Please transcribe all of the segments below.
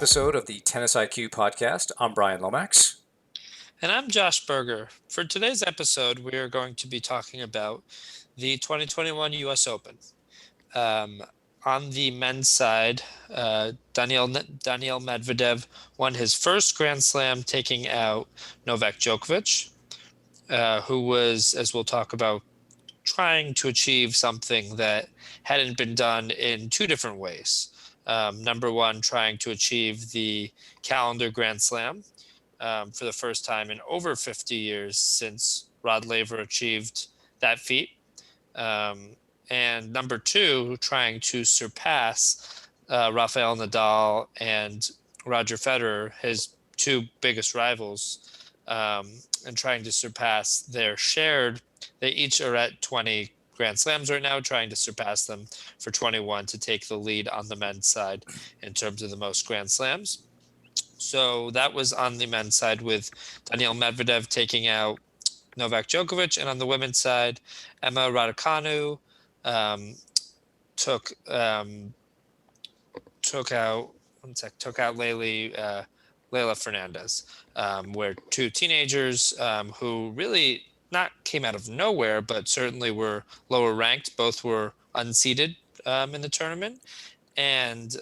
episode of the Tennis IQ podcast. I'm Brian Lomax. And I'm Josh Berger. For today's episode, we are going to be talking about the 2021 US Open. Um, on the men's side, Daniil Medvedev won his first Grand Slam, taking out Novak Djokovic, who was, as we'll talk about, trying to achieve something that hadn't been done in two different ways. Number one, trying to achieve the calendar Grand Slam for the first time in over 50 years since Rod Laver achieved that feat. Um, and number two, trying to surpass Rafael Nadal and Roger Federer, his two biggest rivals, and trying to surpass their shared. They each are at 20 Grand Slams right now, trying to surpass them for 21 to take the lead on the men's side in terms of the most Grand Slams. So that was on the men's side with Daniil Medvedev taking out Novak Djokovic, and on the women's side, Emma Raducanu um, took took out Leylah Fernandez, where two teenagers who really not came out of nowhere, but certainly were lower ranked. Both were unseeded in the tournament, and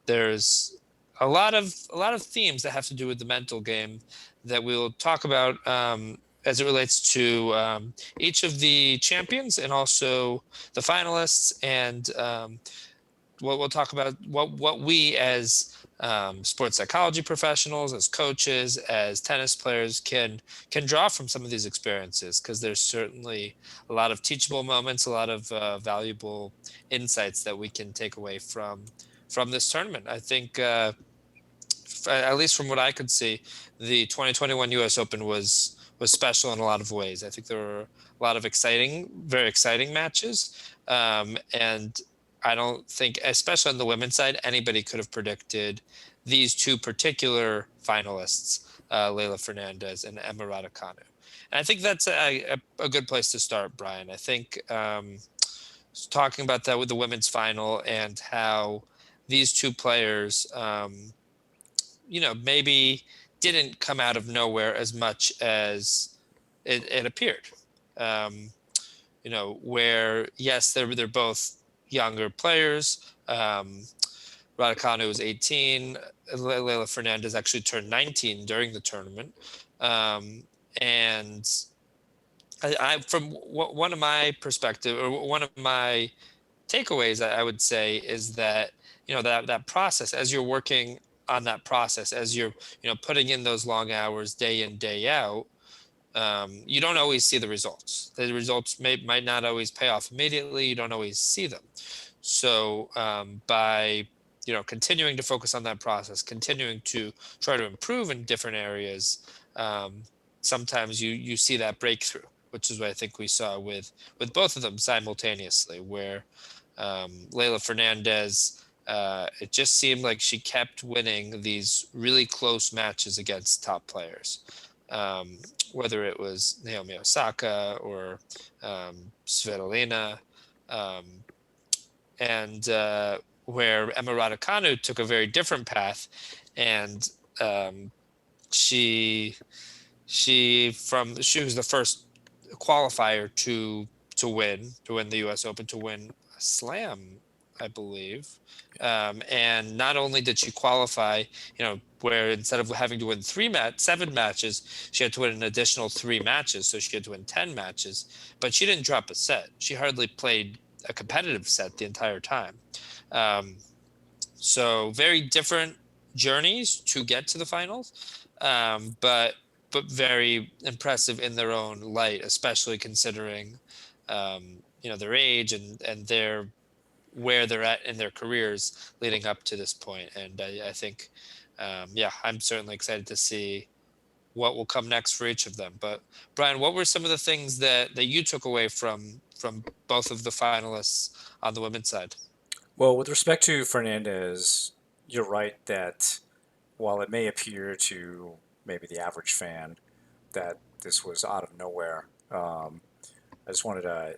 there's a lot of themes that have to do with the mental game that we'll talk about as it relates to each of the champions and also the finalists, and what we'll talk about what we as sports psychology professionals, as coaches, as tennis players can draw from some of these experiences, because there's certainly a lot of teachable moments, a lot of valuable insights that we can take away from this tournament. I think, at least from what I could see, the 2021 U.S. Open was special in a lot of ways. I think there were a lot of very exciting matches, and I don't think, especially on the women's side, anybody could have predicted these two particular finalists, Leylah Fernandez and Emma Raducanu. And I think that's a good place to start, Brian. I think talking about that with the women's final and how these two players, maybe didn't come out of nowhere as much as it appeared. Um, where yes, they're both younger players. Radacanu was 18. Leylah Fernandez actually turned 19 during the tournament. And from one of my perspective, or one of my takeaways, I would say, is that that process, as you're working on that process, as you're putting in those long hours day in day out, you don't always see the results. The results might not always pay off immediately. You don't always see them. So by continuing to focus on that process, continuing to try to improve in different areas, sometimes you see that breakthrough, which is what I think we saw with both of them simultaneously, where Leylah Fernandez, it just seemed like she kept winning these really close matches against top players. Whether it was Naomi Osaka or Svitolina, um, and where Emma Raducanu took a very different path, and she she was the first qualifier to win the U.S. Open, to win a slam, I believe. And not only did she qualify, where instead of having to win 7 matches, she had to win an additional 3 matches, so she had to win 10 matches. But she didn't drop a set. She hardly played a competitive set the entire time. Um, so very different journeys to get to the finals, but very impressive in their own light, especially considering their age and their where they're at in their careers leading up to this point. And I think, I'm certainly excited to see what will come next for each of them. But Brian, what were some of the things that you took away from both of the finalists on the women's side? Well, with respect to Fernandez, you're right that while it may appear to maybe the average fan that this was out of nowhere, I just wanted to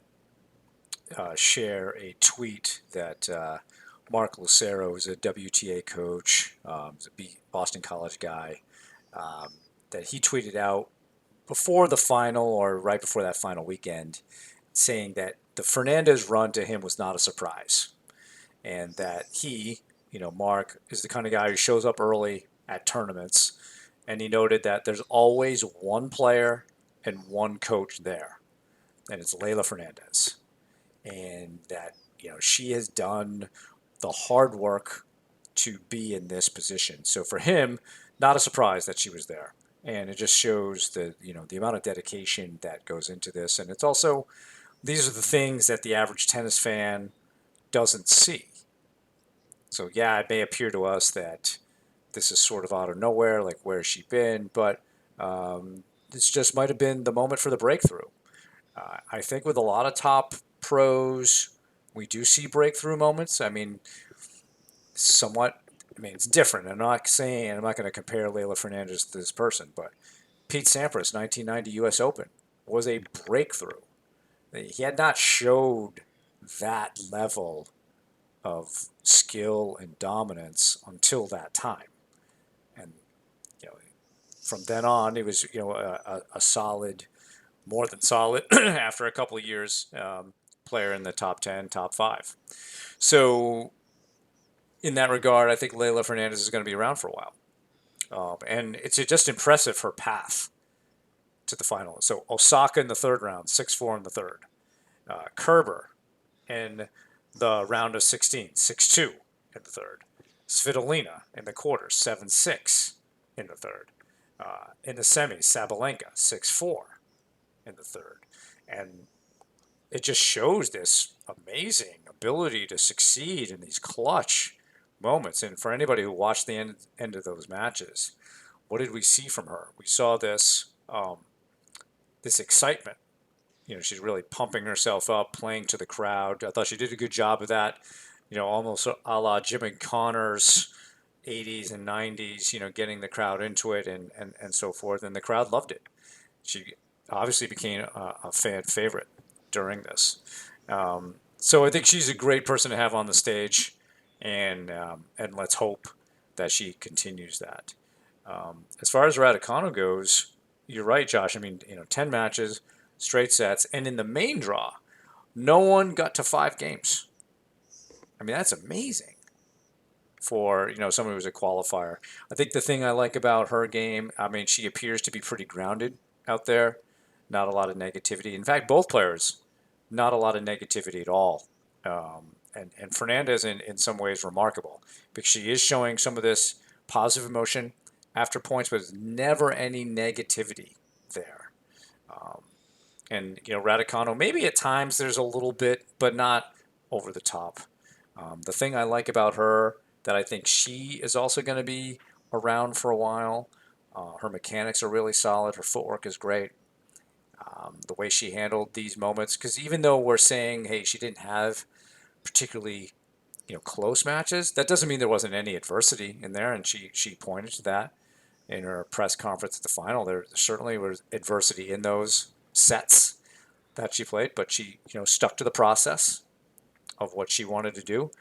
share a tweet that Mark Lucero, who's a WTA coach, he's a Boston College guy, um, that he tweeted out before the final or right before that final weekend, saying that the Fernandez run to him was not a surprise, and that he, Mark, is the kind of guy who shows up early at tournaments, and he noted that there's always one player and one coach there, and it's Leylah Fernandez, and that she has done the hard work to be in this position. So for him, not a surprise that she was there. And it just shows the amount of dedication that goes into this. And it's also, these are the things that the average tennis fan doesn't see. So yeah, it may appear to us that this is sort of out of nowhere, like where's she been? But this just might have been the moment for the breakthrough. I think with a lot of top pros, we do see breakthrough moments. I mean, somewhat. I mean, it's different. I'm not going to compare Leylah Fernandez to this person, but Pete Sampras, 1990 U.S. Open, was a breakthrough. He had not showed that level of skill and dominance until that time, and you know, from then on, he was a solid, more than solid after a couple of years, player in the top 10, top five. So in that regard, I think Leylah Fernandez is going to be around for a while. And it's just impressive her path to the final. So Osaka in the third round, 6-4 in the third. Kerber in the round of 16, 6-2 in the third. Svitolina in the quarters, 7-6 in the third. In the semis, Sabalenka, 6-4 in the third. And it just shows this amazing ability to succeed in these clutch moments. And for anybody who watched the end of those matches, what did we see from her? We saw this excitement. She's really pumping herself up, playing to the crowd. I thought she did a good job of that. Almost a la Jimmy Connors, 80s and 90s. Getting the crowd into it and so forth, and the crowd loved it. She obviously became a fan favorite during this. So I think she's a great person to have on the stage, and let's hope that she continues that. As far as Radacanu goes, you're right, Josh. I mean, 10 matches, straight sets, and in the main draw, no one got to 5 games. I mean, that's amazing for someone who's a qualifier. I think the thing I like about her game, I mean, she appears to be pretty grounded out there. Not a lot of negativity. In fact, both players, not a lot of negativity at all. And Fernandez, in some ways, remarkable because she is showing some of this positive emotion after points, but there's never any negativity there. And Radicano, maybe at times there's a little bit, but not over the top. The thing I like about her that I think she is also going to be around for a while. Her mechanics are really solid. Her footwork is great. The way she handled these moments, because even though we're saying, hey, she didn't have particularly close matches, that doesn't mean there wasn't any adversity in there, and she pointed to that in her press conference at the final. There certainly was adversity in those sets that she played, but she stuck to the process of what she wanted to do,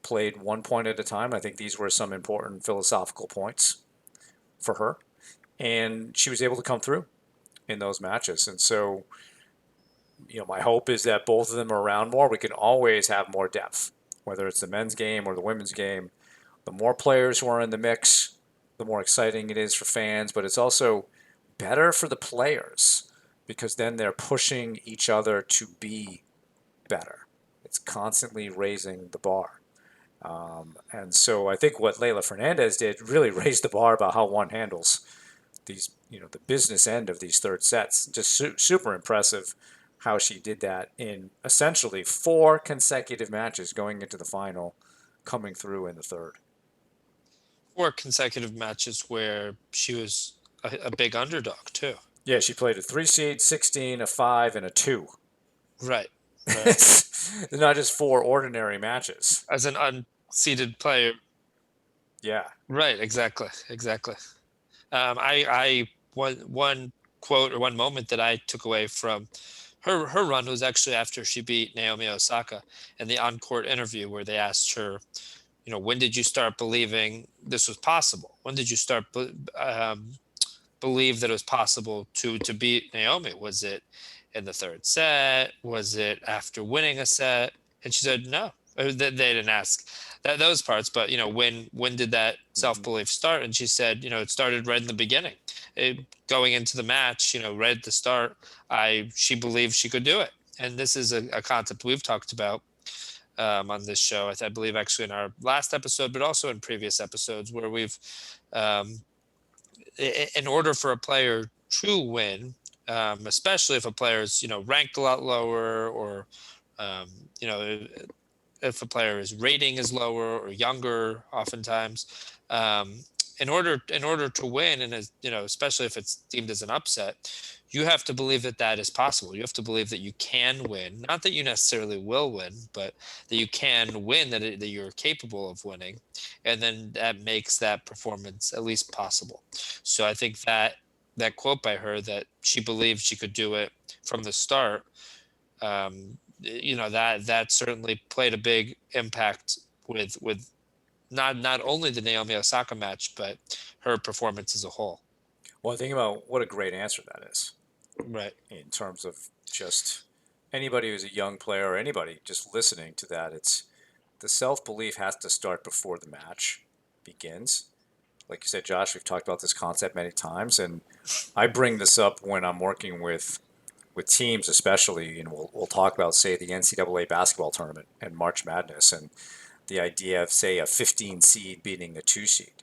played one point at a time. I think these were some important philosophical points for her, and she was able to come through in those matches. And so, my hope is that both of them are around more. We can always have more depth, whether it's the men's game or the women's game. The more players who are in the mix, the more exciting it is for fans, but it's also better for the players because then they're pushing each other to be better. It's constantly raising the bar. And so I think what Leylah Fernandez did really raised the bar about how one handles these, the business end of these third sets. Just super impressive how she did that in essentially 4 consecutive matches going into the final, coming through in the third. 4 consecutive matches where she was a big underdog too. Yeah, she played a 3 seed, 16, a 5, and a 2. Right. It's not just 4 ordinary matches. As an unseeded player. Yeah. Right. Exactly. One quote or one moment that I took away from her run was actually after she beat Naomi Osaka in the on-court interview where they asked her when did you start believing this was possible? When did you start believe that it was possible to beat Naomi? Was it in the third set? Was it after winning a set? And she said no. They didn't ask those parts, but when did that self Hmm. belief start? And she said, it started right in the beginning. Going into the match, right at the start, she believed she could do it. And this is a concept we've talked about on this show. I believe actually in our last episode, but also in previous episodes where we've um, in order for a player to win, especially if a player is ranked a lot lower, or um, you know if a player's rating is lower or younger, oftentimes, um, in order to win, and especially if it's deemed as an upset, you have to believe that that is possible. You have to believe that you can win, not that you necessarily will win, but that you can win, that you're capable of winning, and then that makes that performance at least possible. So I think that quote by her, that she believed she could do it from the start, that certainly played a big impact with not only the Naomi Osaka match, but her performance as a whole. Well, think about what a great answer that is Right. in terms of just anybody who's a young player or anybody just listening to that. It's the self belief has to start before the match begins. Like you said, Josh, we've talked about this concept many times, and I bring this up when I'm working with teams, especially. We'll talk about, say, the NCAA basketball tournament and March Madness, and the idea of, say, a 15 seed beating a 2 seed.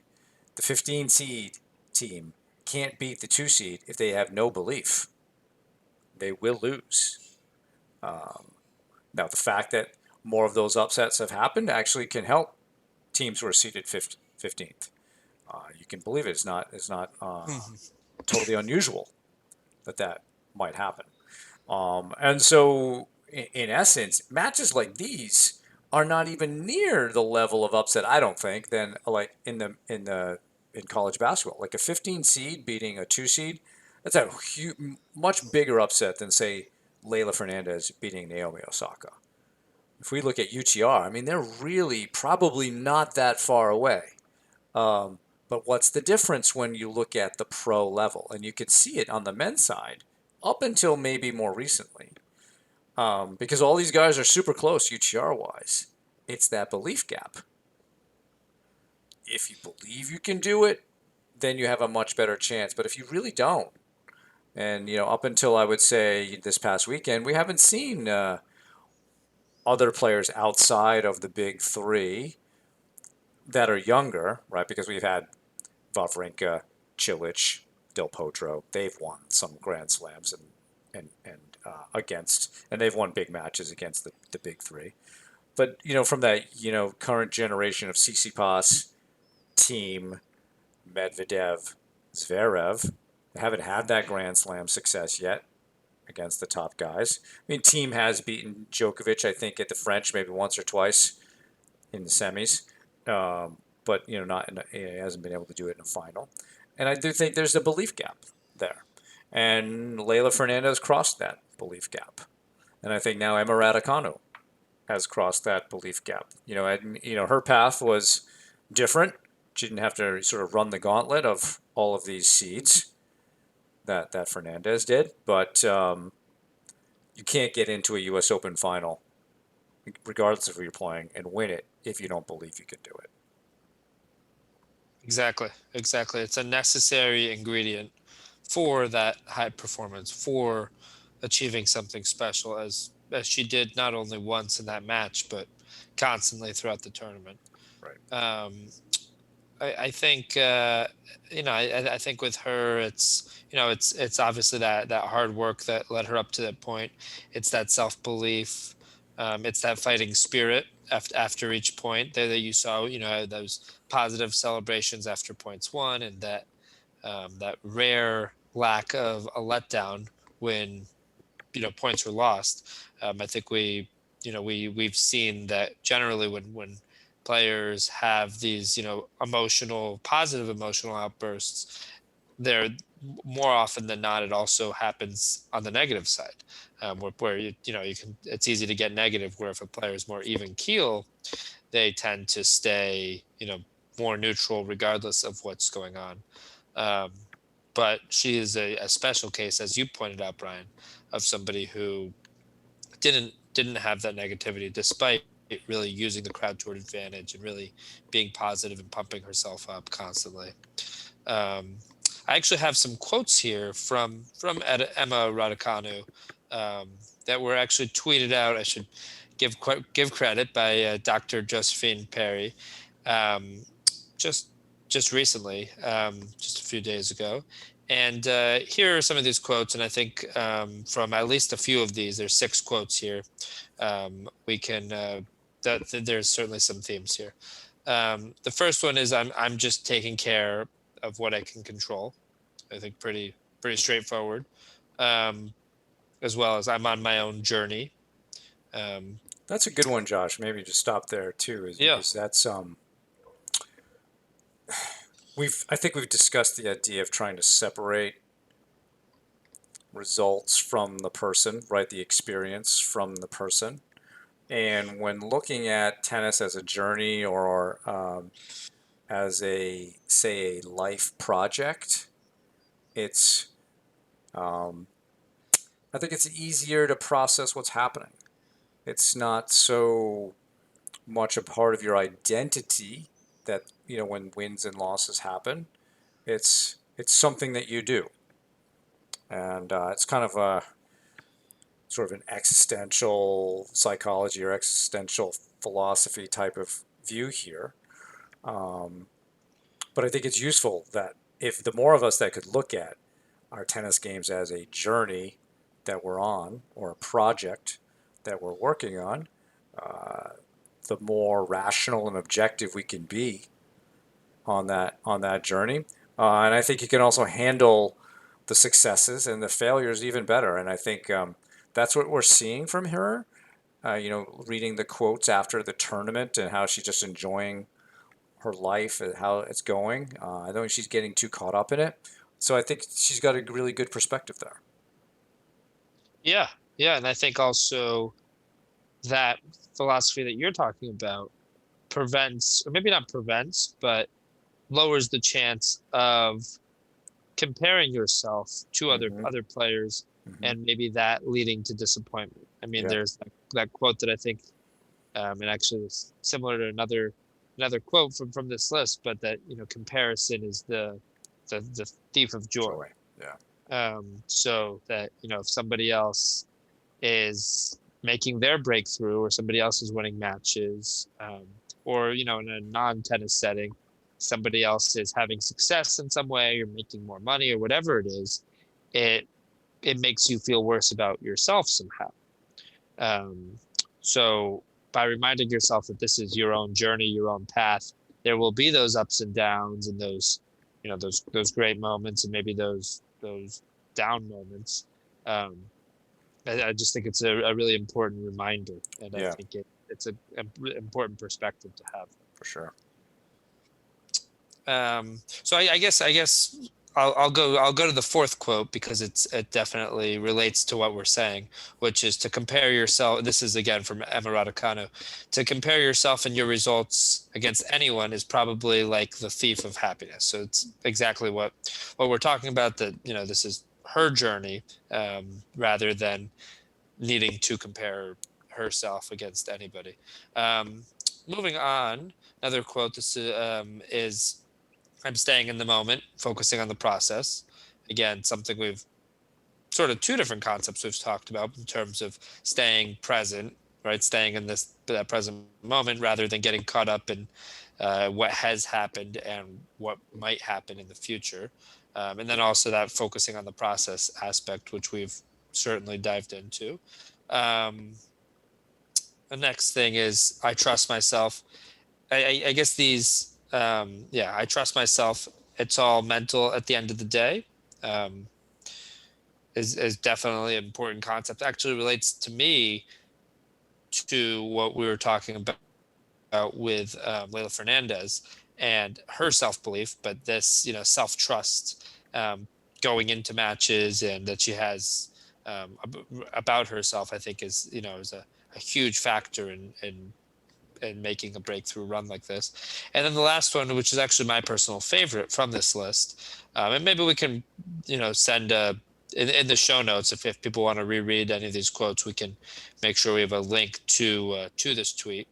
The 15 seed team can't beat the 2 seed if they have no belief. They will lose. Um, Now, the fact that more of those upsets have happened actually can help teams who are seeded 15th. You can believe it. It's not Mhm. totally unusual that might happen. And so, in essence, matches like these are not even near the level of upset, I don't think, than like in college basketball. Like a 15 seed beating a 2 seed, that's a much bigger upset than, say, Leylah Fernandez beating Naomi Osaka. If we look at UTR, I mean, they're really probably not that far away. Um, but what's the difference when you look at the pro level? And you can see it on the men's side up until maybe more recently, because all these guys are super close UTR wise. It's that belief gap. If you believe you can do it, then you have a much better chance. But if you really don't, and up until I would say this past weekend, we haven't seen other players outside of the big three that are younger, right? Because we've had Wawrinka, Cilic, Del Potro. They've won some Grand Slams and they've won big matches against the big three. But from that current generation of Tsitsipas, Team, Medvedev, Zverev, they haven't had that Grand Slam success yet against the top guys. I mean, Team has beaten Djokovic, I think, at the French maybe once or twice in the semis, but not he hasn't been able to do it in a final. And I do think there's a belief gap there, and Leylah Fernandez crossed that belief gap, and I think now Emma Raducanu has crossed that belief gap. And her path was different. She didn't have to sort of run the gauntlet of all of these seeds that Fernandez did, but you can't get into a U.S. Open final, regardless of who you're playing, and win it if you don't believe you can do it. Exactly. Exactly. It's a necessary ingredient for that high performance, for achieving something special, as she did not only once in that match, but constantly throughout the tournament. Right. Um, I think I think with her, it's obviously that hard work that led her up to that point. It's that self belief. It's that fighting spirit after each point there that you saw. Those positive celebrations after points won, and that rare lack of a letdown when points were lost. I think we've seen that generally when players have these emotional positive emotional outbursts, there, more often than not, it also happens on the negative side, where you can, it's easy to get negative, where if a player is more even keel, they tend to stay, more neutral regardless of what's going on. Um, but she is a special case, as you pointed out, Brian, of somebody who didn't have that negativity, despite really using the crowd to her advantage and really being positive and pumping herself up constantly. Um, I actually have some quotes here from Emma Raducanu, um, that were actually tweeted out. I should give credit by Dr. Josephine Perry, um, just just recently, just a few days ago. And here are some of these quotes, and I think from at least a few of these, there's 6 quotes here. We can there's certainly some themes here. The first one is I'm just taking care of what I can control. I think pretty straightforward. Um, as well as I'm on my own journey. Um, That's a good one, Josh. Maybe just stop there too, is yeah, because that's I think we've discussed the idea of trying to separate results from the person, right? The experience from the person. And when looking at tennis as a journey or as a, say, a life project, it's um, I think it's easier to process what's happening. It's not so much a part of your identity that, when wins and losses happen. It's something that you do, and it's kind of a sort of an existential psychology or existential philosophy type of view here. Um, but I think it's useful that if the more of us that could look at our tennis games as a journey that we're on or a project that we're working on, uh, the more rational and objective we can be on that journey. And I think you can also handle the successes and the failures even better. And I think that's what we're seeing from her. Reading the quotes after the tournament and how she's just enjoying her life and how it's going. I don't think she's getting too caught up in it. So I think she's got a really good perspective there. yeah, yeah, and I think also that philosophy that you're talking about prevents, or maybe not prevents, but lowers the chance of comparing yourself to Mm-hmm. other players, Mm-hmm. and maybe that leading to disappointment. I mean, Yeah. there's that quote that I think, and actually it's similar to another quote from this list, but that comparison is the thief of joy. Joy. Yeah. So that if somebody else is making their breakthrough, or somebody else is winning matches, or in a non-tennis setting, somebody else is having success in some way, or making more money, or whatever it is, it it makes you feel worse about yourself somehow. Um, so by reminding yourself that this is your own journey, your own path, there will be those ups and downs, and those those great moments, and maybe those down moments. Um, I just think it's a really important reminder, and I Yeah, think it's a important perspective to have. for sure. So I guess I'll go to the fourth quote, because it definitely relates to what we're saying, which is to compare yourself. This is again from Emma Raducanu. To compare yourself and your results against anyone is probably like the thief of happiness. So it's exactly what we're talking about. That this is her journey, rather than needing to compare herself against anybody. Um, moving on, another quote. This is I'm staying in the moment, focusing on the process. Again, something we've sort of two different concepts we've talked about in terms of staying present, right? Staying in that present moment, rather than getting caught up in what has happened and what might happen in the future. And then also that focusing on the process aspect, which we've certainly dived into. Um, the next thing is I trust myself. I guess these, yeah, I trust myself. It's all mental at the end of the day. Um, is definitely an important concept. Actually relates to me to what we were talking about with Leylah Fernandez and her self belief, but this self trust going into matches and that she has about herself, I think is a huge factor in making a breakthrough run like this. And then the last one, which is actually my personal favorite from this list, and maybe we can, send in the show notes if people want to reread any of these quotes, we can make sure we have a link to this tweet.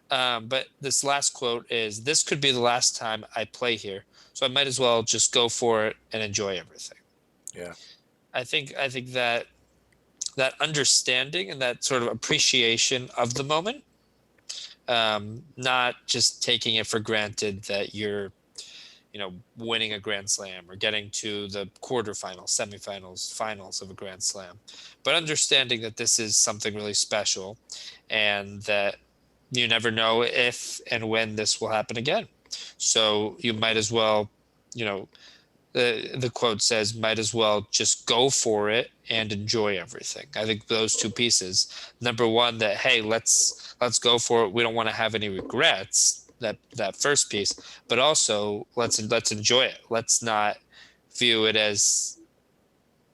But this last quote is, "This could be the last time I play here, so I might as well just go for it and enjoy everything." Yeah. I think that understanding and that sort of appreciation of the moment, not just taking it for granted that you're winning a Grand Slam or getting to the quarterfinals, semifinals, finals of a Grand Slam, but understanding that this is something really special and that you never know if and when this will happen again. So you might as well, you know, the quote says, might as well just go for it and enjoy everything. I think those two pieces. Number one, that hey, let's go for it. We don't want to have any regrets. That first piece, but also let's enjoy it. Let's not view it as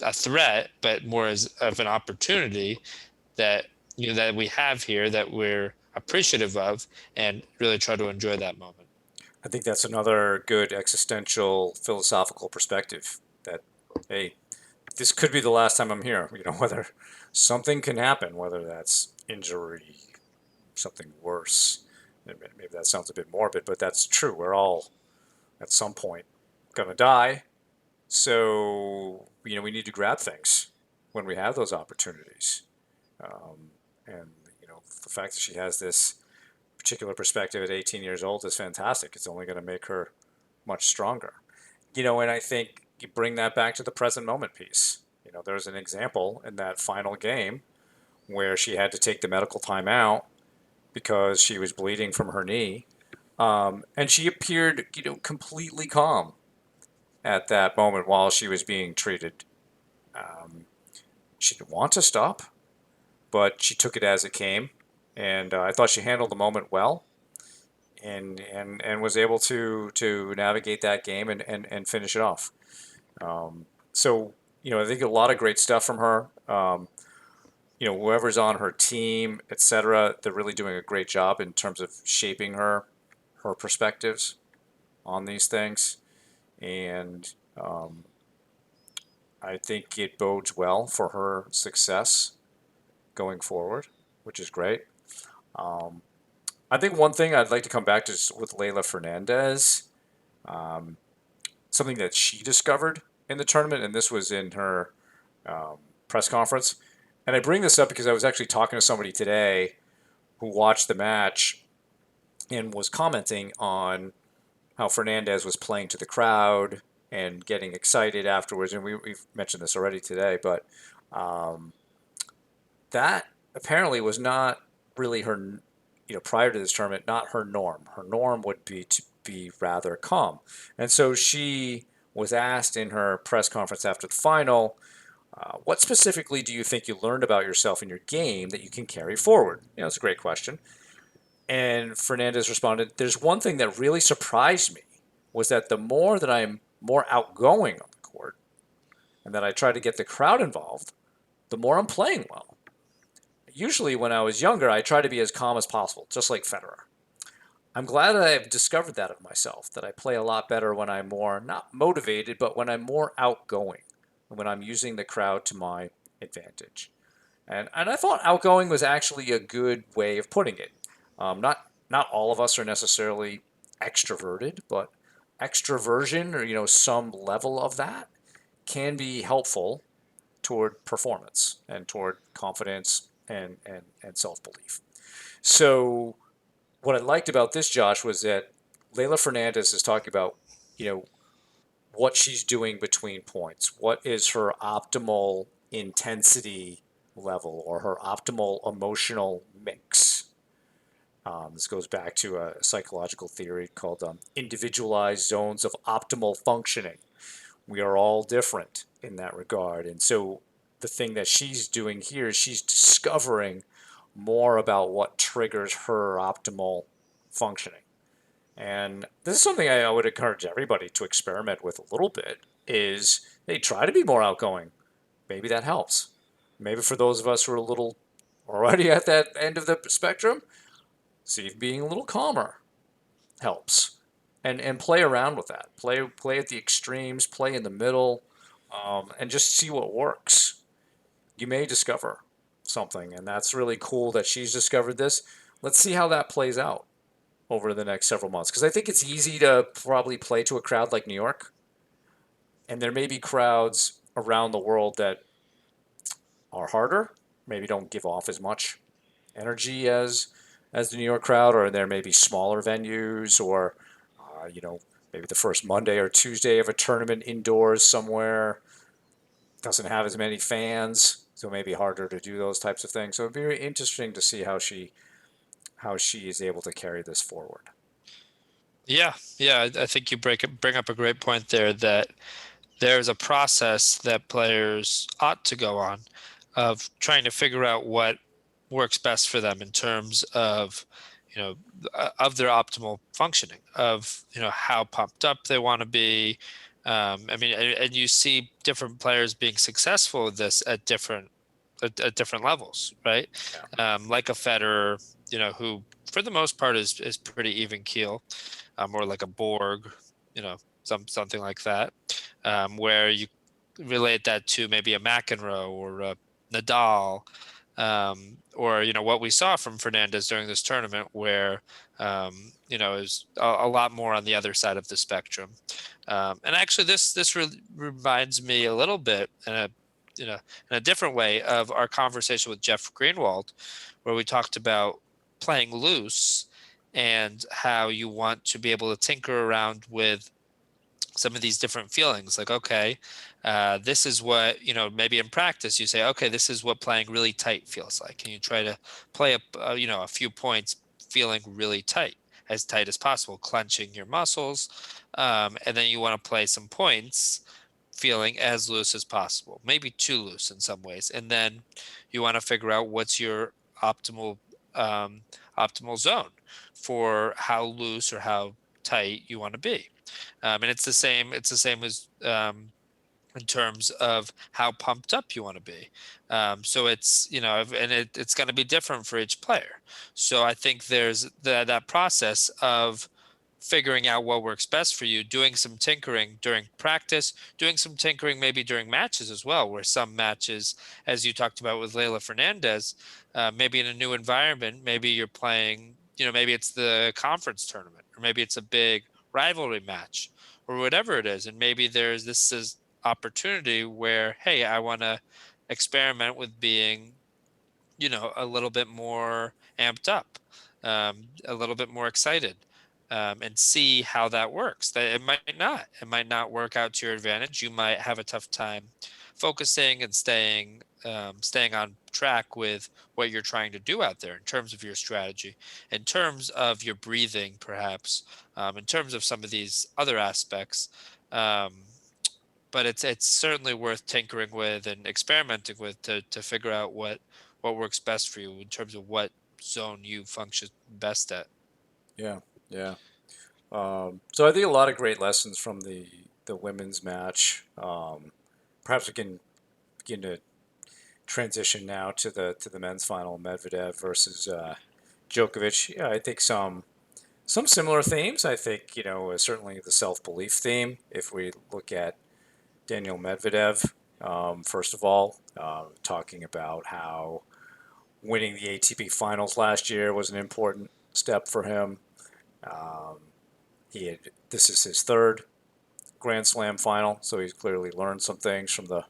a threat, but more as of an opportunity that that we have here that we're appreciative of, and really try to enjoy that moment. I think that's another good existential philosophical perspective that, hey, this could be the last time I'm here. Whether something can happen, whether that's injury, something worse. Maybe that sounds a bit morbid, but that's true. We're all at some point going to die. So, we need to grab things when we have those opportunities. And, the fact that she has this particular perspective at 18 years old is fantastic. It's only going to make her much stronger. And I think you bring that back to the present moment piece. There's an example in that final game where she had to take the medical time out because she was bleeding from her knee. And she appeared, completely calm at that moment while she was being treated. She didn't want to stop, but she took it as it came. And I thought she handled the moment well, and was able to navigate that game and finish it off. So I think a lot of great stuff from her. Whoever's on her team, etc., they're really doing a great job in terms of shaping her perspectives on these things, and I think it bodes well for her success going forward, which is great. I think one thing I'd like to come back to is with Leylah Fernandez, something that she discovered in the tournament, and this was in her press conference. And I bring this up because I was actually talking to somebody today who watched the match and was commenting on how Fernandez was playing to the crowd and getting excited afterwards. And we've mentioned this already today, but that apparently was not really her, prior to this tournament, not her norm. Her norm would be to be rather calm. And so she was asked in her press conference after the final, what specifically do you think you learned about yourself in your game that you can carry forward? It's a great question. And Fernandez responded, there's one thing that really surprised me was that the more that I'm more outgoing on the court and that I try to get the crowd involved, the more I'm playing well. Usually when I was younger, I tried to be as calm as possible, just like Federer. I'm glad that I've discovered that of myself, that I play a lot better when I'm more, not motivated, but when I'm more outgoing, when I'm using the crowd to my advantage. And I thought outgoing was actually a good way of putting it. Not all of us are necessarily extroverted, but extroversion, or some level of that, can be helpful toward performance and toward confidence and self-belief. So what I liked about this, Josh, was that Leylah Fernandez is talking about, what she's doing between points. What is her optimal intensity level or her optimal emotional mix? This goes back to a psychological theory called individualized zones of optimal functioning. We are all different in that regard. And so the thing that she's doing here is she's discovering more about what triggers her optimal functioning. And this is something I would encourage everybody to experiment with a little bit. is they try to be more outgoing. Maybe that helps. Maybe for those of us who are a little already at that end of the spectrum, see if being a little calmer helps. And play around with that. Play at the extremes, play in the middle, and just see what works. You may discover something, and that's really cool that she's discovered this. Let's see how that plays out over the next several months, because I think it's easy to probably play to a crowd like New York, and there may be crowds around the world that are harder, maybe don't give off as much energy as the New York crowd, or there may be smaller venues, or maybe the first Monday or Tuesday of a tournament indoors somewhere doesn't have as many fans, so it may be harder to do those types of things. So it'd be very interesting to see how she is able to carry this forward. Yeah, yeah, I think you bring up a great point there, that there's a process that players ought to go on of trying to figure out what works best for them in terms of, of their optimal functioning, of, how pumped up they want to be. I mean, and you see different players being successful with this at different levels, right? Yeah. Like a Federer, who for the most part is pretty even keel, or like a Borg, something like that, where you relate that to maybe a McEnroe or a Nadal, or what we saw from Fernandez during this tournament, where is a lot more on the other side of the spectrum. And actually, this reminds me a little bit in a different way of our conversation with Jeff Greenwald, where we talked about playing loose and how you want to be able to tinker around with some of these different feelings. Like, okay, this is what, maybe in practice you say, okay, this is what playing really tight feels like. And you try to play a few points feeling really tight as possible, clenching your muscles. And then you want to play some points feeling as loose as possible, maybe too loose in some ways. And then you want to figure out what's your optimal um, optimal zone for how loose or how tight you want to be. And it's the same. It's the same as in terms of how pumped up you want to be. So it's and it's going to be different for each player. So I think there's that process of figuring out what works best for you, doing some tinkering during practice, doing some tinkering maybe during matches as well, where some matches, as you talked about with Leylah Fernandez, maybe in a new environment, maybe you're playing, maybe it's the conference tournament, or maybe it's a big rivalry match, or whatever it is. And maybe there's this is opportunity where, hey, I want to experiment with being, a little bit more amped up, a little bit more excited, and see how that works. That it might not work out to your advantage. You might have a tough time focusing and staying on track with what you're trying to do out there in terms of your strategy, in terms of your breathing, perhaps, in terms of some of these other aspects. Um, but it's certainly worth tinkering with and experimenting with to figure out what works best for you in terms of what zone you function best at. Yeah, yeah. So I think a lot of great lessons from the women's match. Perhaps we can begin to transition now to the men's final, Medvedev versus Djokovic. Yeah, I think some similar themes. I think certainly the self belief theme. If we look at Daniil Medvedev, first of all, talking about how winning the ATP finals last year was an important step for him. Um, this is his third Grand Slam final, so he's clearly learned some things from the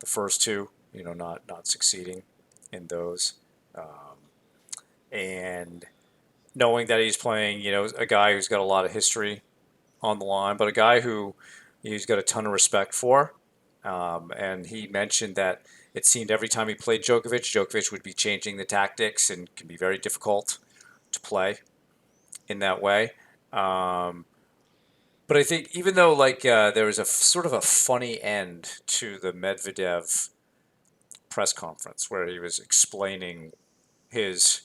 first two. Not succeeding in those, and knowing that he's playing, a guy who's got a lot of history on the line, but a guy who he's got a ton of respect for. And he mentioned that it seemed every time he played Djokovic, Djokovic would be changing the tactics and can be very difficult to play in that way. Um, but I think even though there was a sort of a funny end to the Medvedev press conference where he was explaining his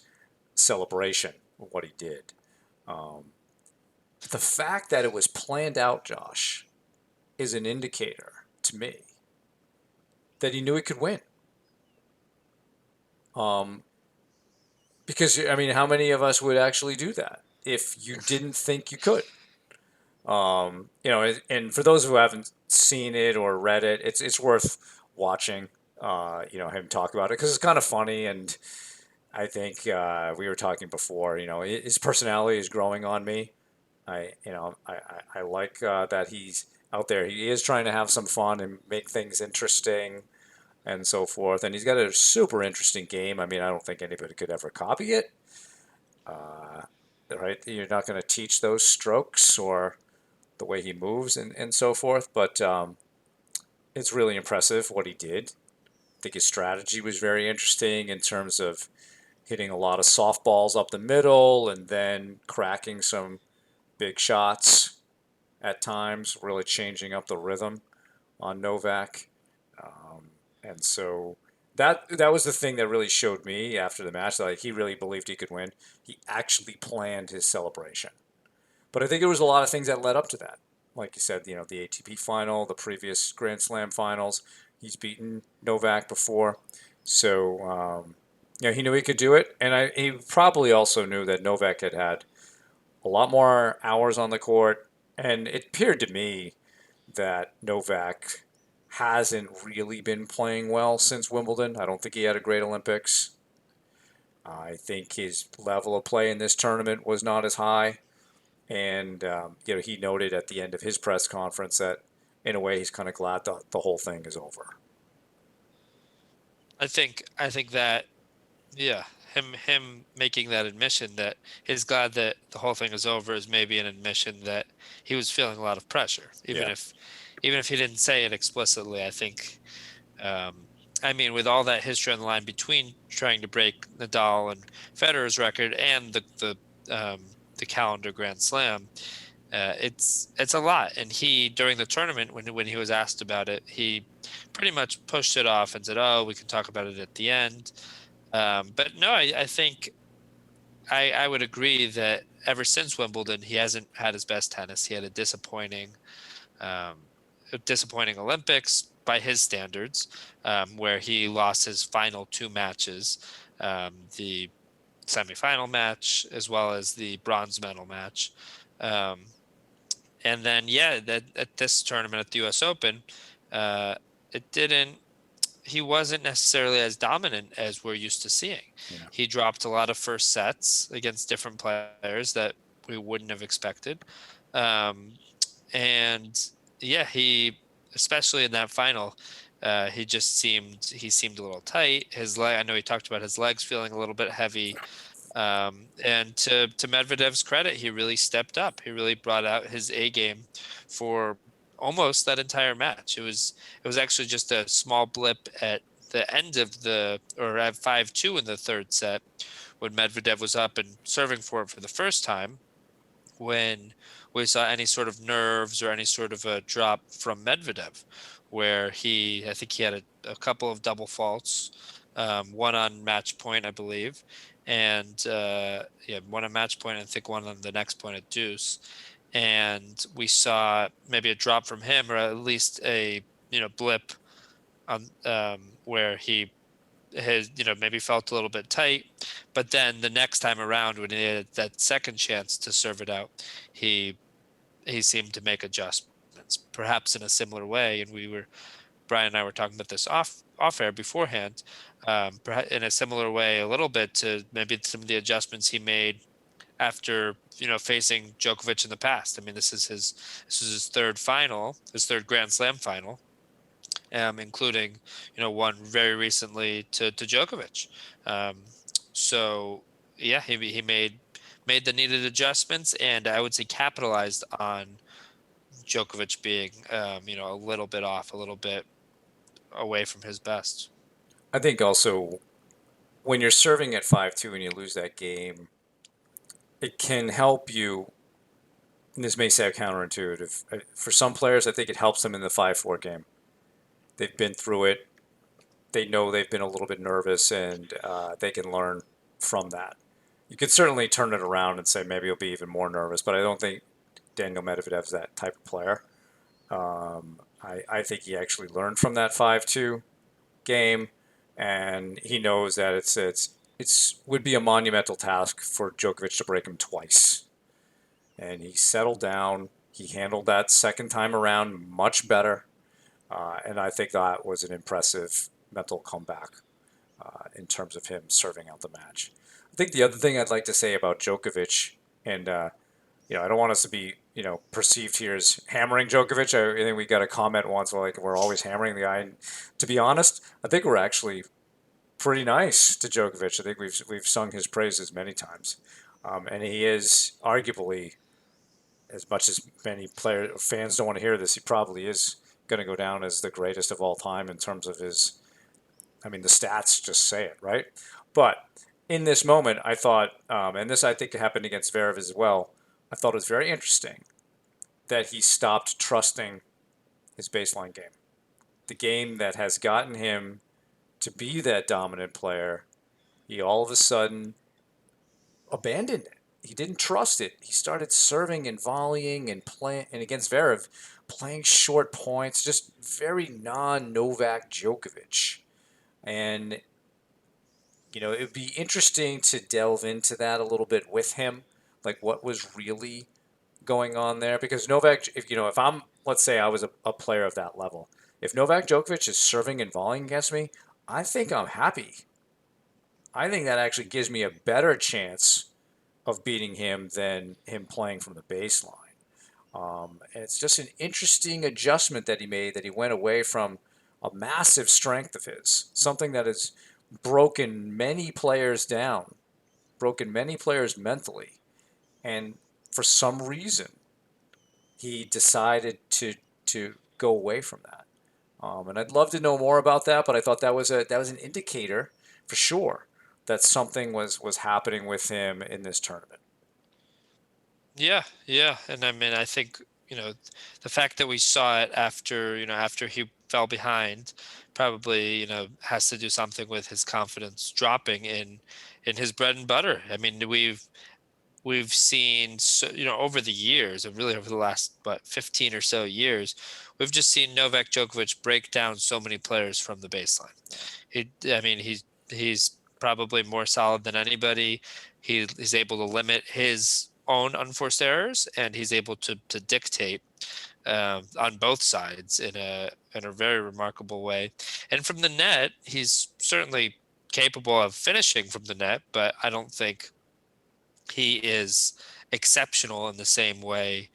celebration of what he did, um, the fact that it was planned out, Josh, is an indicator to me that he knew he could win. Um, because I mean, how many of us would actually do that if you didn't think you could? And for those who haven't seen it or read it, it's worth watching. Him talk about it because it's kind of funny, and I think we were talking before. His personality is growing on me. I like that he's out there. He is trying to have some fun and make things interesting and so forth. And he's got a super interesting game. I mean, I don't think anybody could ever copy it. Uh, right? You're not going to teach those strokes or the way he moves and so forth. But it's really impressive what he did. I think his strategy was very interesting in terms of hitting a lot of softballs up the middle and then cracking some big shots at times, really changing up the rhythm on Novak. And so that was the thing that really showed me after the match that like he really believed he could win. He actually planned his celebration. But I think there was a lot of things that led up to that. Like you said, the ATP final, the previous Grand Slam finals. He's beaten Novak before. So, he knew he could do it. And he probably also knew that Novak had a lot more hours on the court. And it appeared to me that Novak hasn't really been playing well since Wimbledon. I don't think he had a great Olympics. I think his level of play in this tournament was not as high. And, he noted at the end of his press conference that, in a way, he's kind of glad the whole thing is over. I think that, yeah, him making that admission that he's glad that the whole thing is over is maybe an admission that he was feeling a lot of pressure, Yeah. even if he didn't say it explicitly. I think, I mean, with all that history on the line between trying to break Nadal and Federer's record and the calendar Grand Slam, it's a lot. And he, during the tournament, when he was asked about it, he pretty much pushed it off and said, "Oh, we can talk about it at the end." But no, I think I would agree that ever since Wimbledon, he hasn't had his best tennis. He had um, a disappointing Olympics by his standards, where he lost his final two matches, the semifinal match as well as the bronze medal match. Um, and then, yeah, that at this tournament at the U.S. Open, uh, it didn't. He wasn't necessarily as dominant as we're used to seeing. Yeah. He dropped a lot of first sets against different players that we wouldn't have expected. Um, and yeah, he, especially in that final, he seemed a little tight. His leg, I know he talked about his legs feeling a little bit heavy. And to Medvedev's credit, he really stepped up. He really brought out his A game for almost that entire match. It was actually just a small blip at the end of at 5-2 in the third set when Medvedev was up and serving for it for the first time, when we saw any sort of nerves or any sort of a drop from Medvedev, where I think he had a couple of double faults, one on match point, I believe, and yeah, one on match point, and I think one on the next point at deuce. And we saw maybe a drop from him, or at least a blip on where he has maybe felt a little bit tight, but then the next time around when he had that second chance to serve it out, he he seemed to make adjustments, perhaps in a similar way. And Brian and I were talking about this off air beforehand, perhaps in a similar way, a little bit to maybe some of the adjustments he made after facing Djokovic in the past. I mean, this is his third Grand Slam final, including one very recently to Djokovic. Um, so yeah, he made the needed adjustments, and I would say capitalized on Djokovic being a little bit off, a little bit away from his best. I think also when you're serving at 5-2 and you lose that game, it can help you. And this may sound counterintuitive. For some players, I think it helps them in the 5-4 game. They've been through it. They know they've been a little bit nervous, and they can learn from that. You could certainly turn it around and say maybe you'll be even more nervous, but I don't think Daniil Medvedev's that type of player. I think he actually learned from that 5-2 game, and he knows that it's would be a monumental task for Djokovic to break him twice. And he settled down. He handled that second time around much better, and I think that was an impressive mental comeback in terms of him serving out the match. I think the other thing I'd like to say about Djokovic, and I don't want us to be, perceived here as hammering Djokovic. I think we got a comment once, like we're always hammering the guy. And to be honest, I think we're actually pretty nice to Djokovic. I think we've sung his praises many times, and he is arguably, as much as many fans don't want to hear this, he probably is going to go down as the greatest of all time in terms of his. I mean, the stats just say it, right? But in this moment, I thought, and this I think happened against Zverev as well. I thought it was very interesting that he stopped trusting his baseline game. The game that has gotten him to be that dominant player, he all of a sudden abandoned it. He didn't trust it. He started serving and volleying and playing, and against Zverev, playing short points, just very non-Novak Djokovic. And it would be interesting to delve into that a little bit with him, like what was really going on there. Because Novak, if I'm, let's say I was a player of that level, if Novak Djokovic is serving and volleying against me, I think I'm happy. I think that actually gives me a better chance of beating him than him playing from the baseline. And it's just an interesting adjustment that he made, that he went away from a massive strength of his, something that has broken many players down, broken many players mentally. And for some reason, he decided to go away from that. And I'd love to know more about that, but I thought that was an indicator for sure that something was happening with him in this tournament. Yeah, yeah, and I mean, I think the fact that we saw it after he fell behind, probably has to do something with his confidence dropping in his bread and butter. I mean, we've seen over the years, and really over the last 15 or so years, we've just seen Novak Djokovic break down so many players from the baseline. Yeah, I mean, he's probably more solid than anybody. He's able to limit his own unforced errors, and he's able to dictate on both sides in a very remarkable way. And from the net, he's certainly capable of finishing from the net, but I don't think he is exceptional in the same way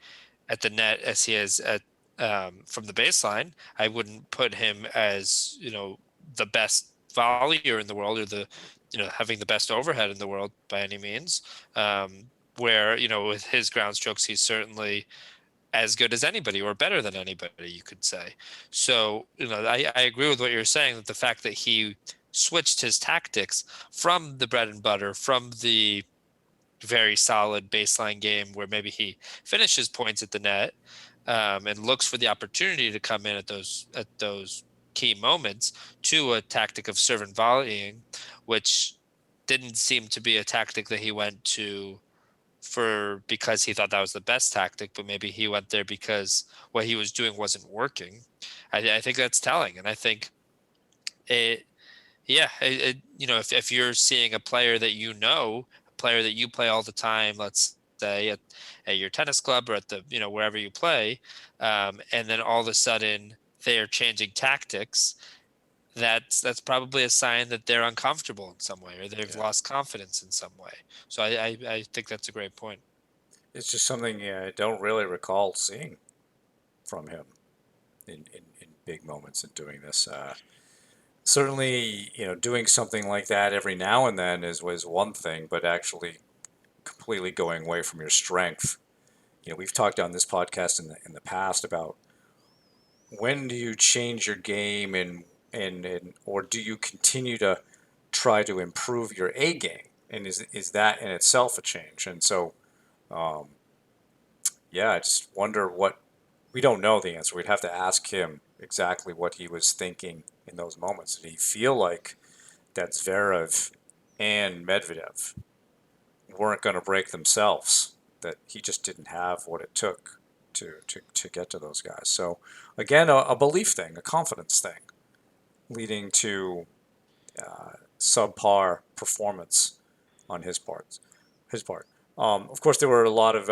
at the net as he is at from the baseline. I wouldn't put him as the best volleyer in the world, or the having the best overhead in the world by any means. Where with his ground strokes, he's certainly as good as anybody, or better than anybody, you could say. So I agree with what you're saying, that the fact that he switched his tactics from the bread and butter, from the very solid baseline game where maybe he finishes points at the net, and looks for the opportunity to come in at those key moments, to a tactic of serve and volleying, which didn't seem to be a tactic that he went to because he thought that was the best tactic, but maybe he went there because what he was doing wasn't working. I think that's telling, and I think it yeah, if you're seeing a player that a player that you play all the time, let's say at your tennis club, or at the wherever you play, and then all of a sudden they are changing tactics, that's probably a sign that they're uncomfortable in some way, or they've yeah. lost confidence in some way. So I think that's a great point. It's just something I don't really recall seeing from him in big moments in doing this. Certainly, doing something like that every now and then was one thing, but actually completely going away from your strength. We've talked on this podcast in the past about when do you change your game, and or do you continue to try to improve your A game, and is that in itself a change? And so, um, yeah, I just wonder what we don't know the answer. We'd have to ask him exactly what he was thinking in those moments. Did he feel like that Zverev and Medvedev weren't going to break themselves, that he just didn't have what it took to get to those guys. So again, a belief thing, a confidence thing, leading to subpar performance on his part. His part. Of course, there were a lot of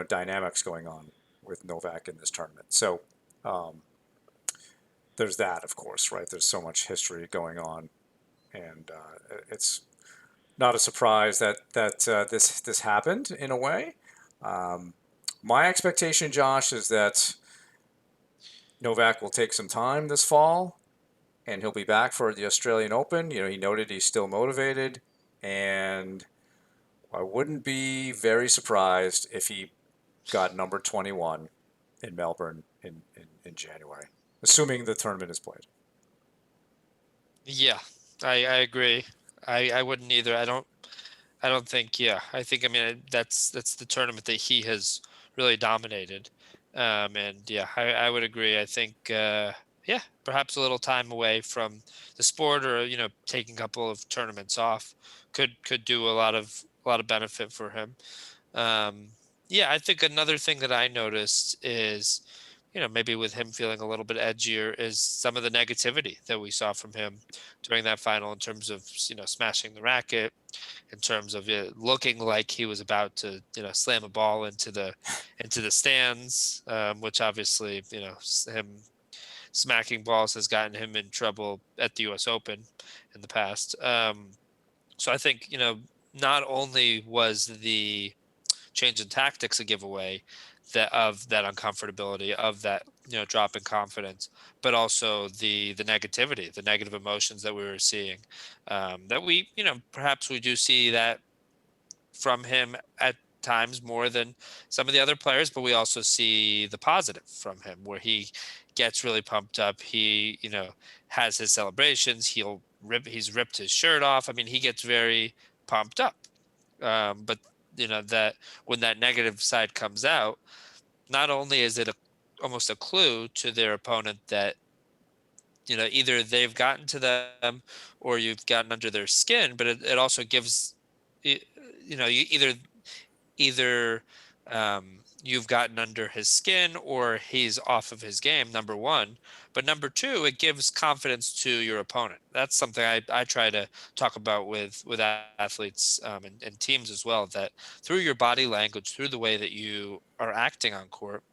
dynamics going on with Novak in this tournament. So um, there's that, of course, right? There's so much history going on, and it's not a surprise that this happened in a way. Um, my expectation, Josh, is that Novak will take some time this fall, and he'll be back for the Australian Open. He noted he's still motivated, and I wouldn't be very surprised if he got number 21 in Melbourne in January, assuming the tournament is played. Yeah, I agree. I wouldn't either. I don't think, yeah. I think, I mean, that's the tournament that he has really dominated. And yeah, I would agree. I think, yeah, perhaps a little time away from the sport, or, taking a couple of tournaments off could do a lot of benefit for him. Um, yeah, I think another thing that I noticed is, maybe with him feeling a little bit edgier, is some of the negativity that we saw from him during that final, in terms of, smashing the racket, in terms of it looking like he was about to, slam a ball into the stands, which obviously, him smacking balls has gotten him in trouble at the U.S. Open in the past. So I think, not only was the change in tactics a giveaway that uncomfortability, of that, drop in confidence, but also the negativity, the negative emotions that we were seeing, that we, perhaps we do see that from him at times more than some of the other players, but we also see the positive from him, where he gets really pumped up. He, has his celebrations. He's ripped his shirt off. I mean, he gets very pumped up. But that when that negative side comes out, not only is it almost a clue to their opponent that, either they've gotten to them or you've gotten under their skin, but it also gives, y- you either you've gotten under his skin or he's off of his game, number one. But number two, it gives confidence to your opponent. That's something I try to talk about with athletes, and teams as well, that through your body language, through the way that you are acting on court,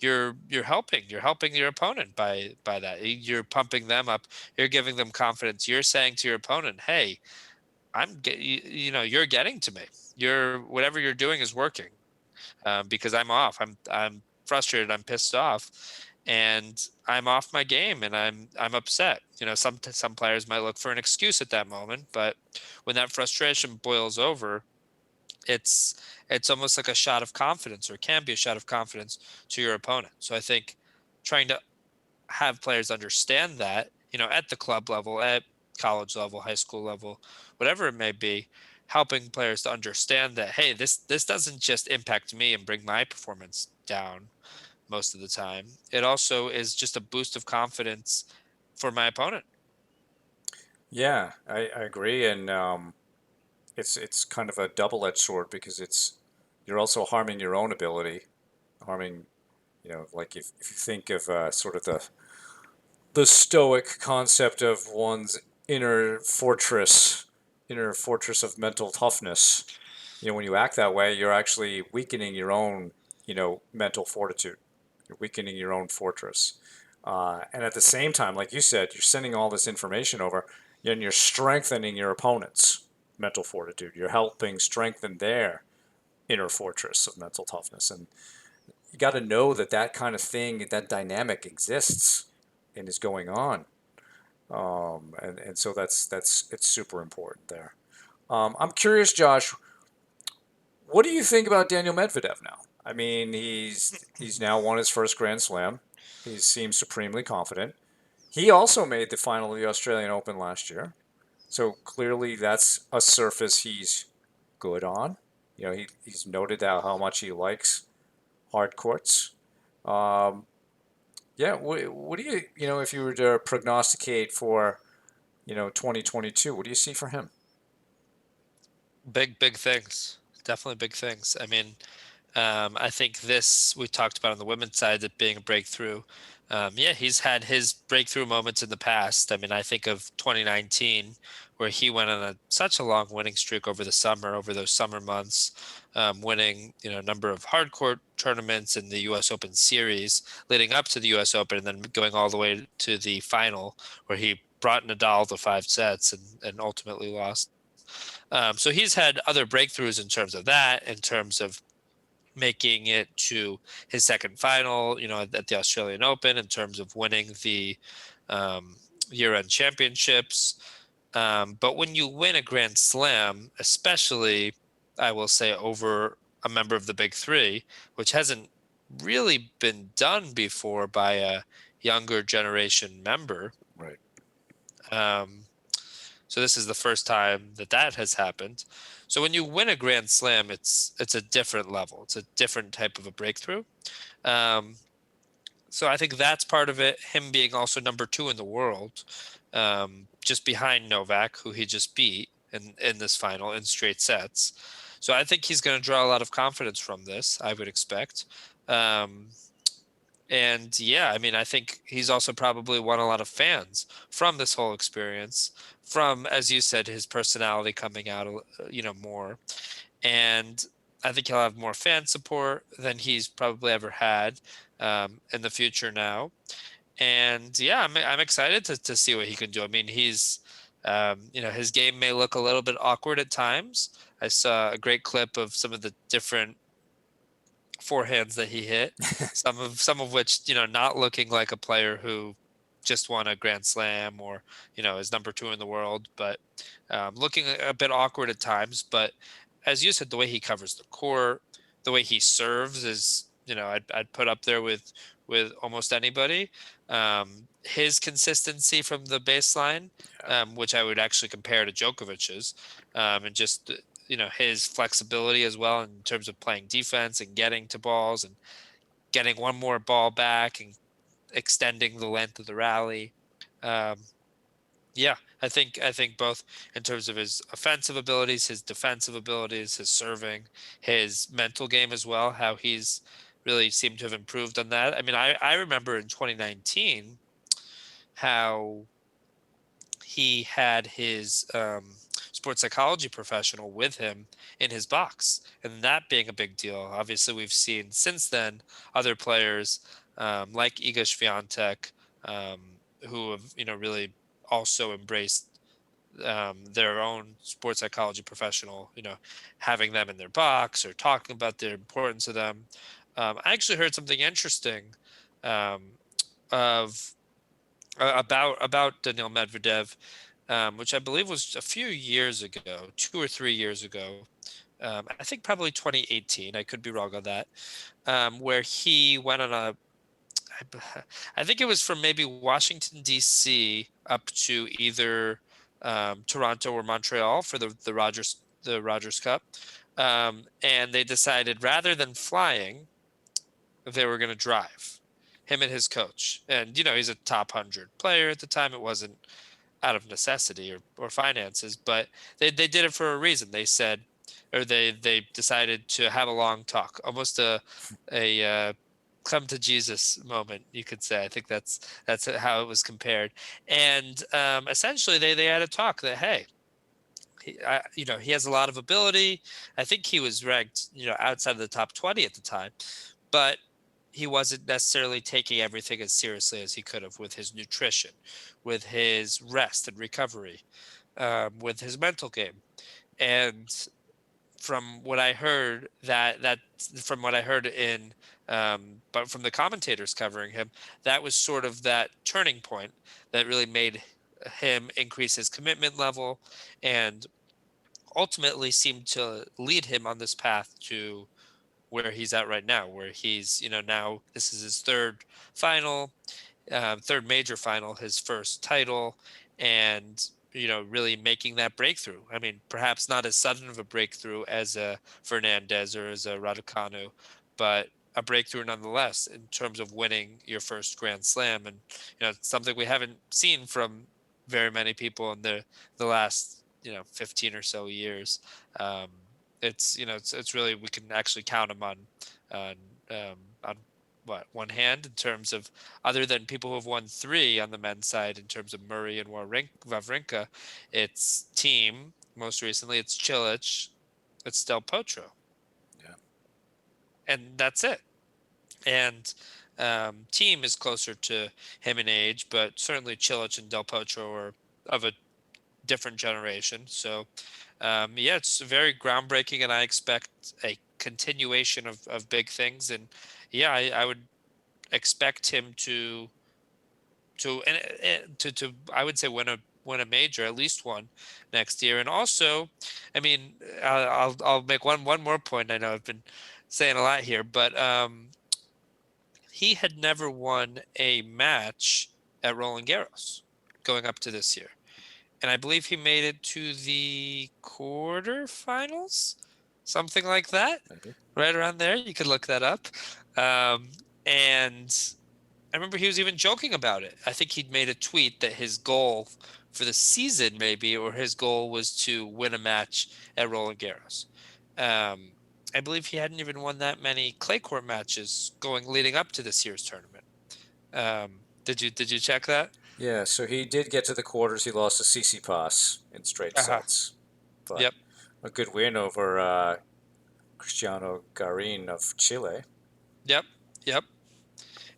you're helping your opponent by that. You're pumping them up, you're giving them confidence, you're saying to your opponent, hey, you're getting to me. Whatever you're doing is working, because I'm off. I'm frustrated. I'm pissed off, and I'm off my game, and I'm upset. Some players might look for an excuse at that moment, but when that frustration boils over, it's it's almost like a shot of confidence, or can be a shot of confidence to your opponent. So I think trying to have players understand that, at the club level, at college level, high school level, whatever it may be, helping players to understand that, hey, this doesn't just impact me and bring my performance down most of the time. It also is just a boost of confidence for my opponent. Yeah, I agree, and it's kind of a double-edged sword because you're also harming your own ability, harming like if you think of sort of the stoic concept of one's inner fortress, inner fortress of mental toughness. When you act that way, you're actually weakening your own, mental fortitude. You're weakening your own fortress. And at the same time, like you said, you're sending all this information over, and you're strengthening your opponent's mental fortitude. You're helping strengthen their inner fortress of mental toughness. And you got to know that kind of thing, that dynamic exists and is going on. And so it's super important there. I'm curious, Josh, what do you think about Daniil Medvedev now? I mean, he's now won his first Grand Slam. He seems supremely confident. He also made the final of the Australian Open last year. So clearly that's a surface he's good on. He's noted out how much he likes hard courts. Um, yeah, what do if you were to prognosticate for, 2022, what do you see for him? Big things, definitely big things. I mean, I think this we talked about on the women's side, it being a breakthrough. Yeah, he's had his breakthrough moments in the past. I mean, I think of 2019, where he went on such a long winning streak over the summer, over those summer months, winning a number of hardcourt tournaments in the U.S. Open series leading up to the U.S. Open, and then going all the way to the final, where he brought Nadal to 5 sets and ultimately lost. So he's had other breakthroughs in terms of that, in terms of making it to his second final, at the Australian Open, in terms of winning the um, year-end championships. But when you win a Grand Slam, especially, I will say, over a member of the Big Three, which hasn't really been done before by a younger generation member. Right. Um, so this is the first time that that has happened. So when you win a Grand Slam, it's a different level. It's a different type of a breakthrough. Um, so I think that's part of it. Him being also number two in the world, just behind Novak, who he just beat in this final in straight sets. So I think he's going to draw a lot of confidence from this, I would expect. Um, and yeah, I mean, I think he's also probably won a lot of fans from this whole experience, from, as you said, his personality coming out, more. And I think he'll have more fan support than he's probably ever had in the future now. And yeah, I'm excited to see what he can do. I mean, his game may look a little bit awkward at times. I saw a great clip of some of the different forehands that he hit, some of which, not looking like a player who just won a Grand Slam or, is number two in the world, but looking a bit awkward at times. But as you said, the way he covers the court, the way he serves is, I'd put up there with almost anybody. His consistency from the baseline, Yeah. which I would actually compare to Djokovic's, and just his flexibility as well in terms of playing defense and getting to balls and getting one more ball back and extending the length of the rally. Um, yeah, I think both in terms of his offensive abilities, his defensive abilities, his serving, his mental game as well, how he's really seemed to have improved on that. I mean, I remember in 2019 how he had his sports psychology professional with him in his box, and that being a big deal. Obviously, we've seen since then other players like Iga Swiatek, who have really also embraced their own sports psychology professional, having them in their box or talking about the importance of them. I actually heard something interesting um, of about Daniil Medvedev, which I believe was a few years ago, 2 or 3 years ago. I think probably 2018. I could be wrong on that. Where he went on I think it was from maybe Washington D.C. up to either Toronto or Montreal for the Rogers Cup, and they decided rather than flying, they were going to drive. Him and his coach, and he's a top 100 player at the time. It wasn't out of necessity or finances, but they did it for a reason. They said, or they decided to have a long talk, almost a come to Jesus moment, you could say. I think that's how it was compared. And essentially, they had a talk that, hey, he has a lot of ability. I think he was ranked outside of the top 20 at the time, but he wasn't necessarily taking everything as seriously as he could have with his nutrition, with his rest and recovery, with his mental game. And from what I heard, that from what I heard but from the commentators covering him, that was sort of that turning point that really made him increase his commitment level and ultimately seemed to lead him on this path to where he's at right now, where he's, now this is his third major final, his first title, and, really making that breakthrough. I mean, perhaps not as sudden of a breakthrough as a Fernandez or as a Raducanu, but a breakthrough nonetheless in terms of winning your first Grand Slam. And, it's something we haven't seen from very many people in the last, 15 or so years. Um, It's it's really, we can actually count them on on what, one hand, in terms of, other than people who have won three on the men's side, in terms of Murray and Wawrinka, it's Team. Most recently, it's Cilic, it's Del Potro, Yeah. and that's it. And Team is closer to him in age, but certainly Cilic and Del Potro are of a different generation. So yeah, it's very groundbreaking, and I expect a continuation of big things. And yeah, I would expect him to I would say win a major, at least one, next year. And also, I mean, I'll make one more point. I know I've been saying a lot here, but he had never won a match at Roland Garros going up to this year, and I believe he made it to the quarterfinals, something like that, Maybe. right around there. You could look that up. Um, and I remember he was even joking about it. I think he'd made a tweet that his goal for the season, maybe, or his goal was to win a match at Roland Garros. Um, I believe he hadn't even won that many clay court matches going leading up to this year's tournament. Did you check that? Yeah, so he did get to the quarters. He lost to Tsitsipas in straight Uh-huh. sets, but Yep. a good win over Cristiano Garin of Chile. Yep. Yep.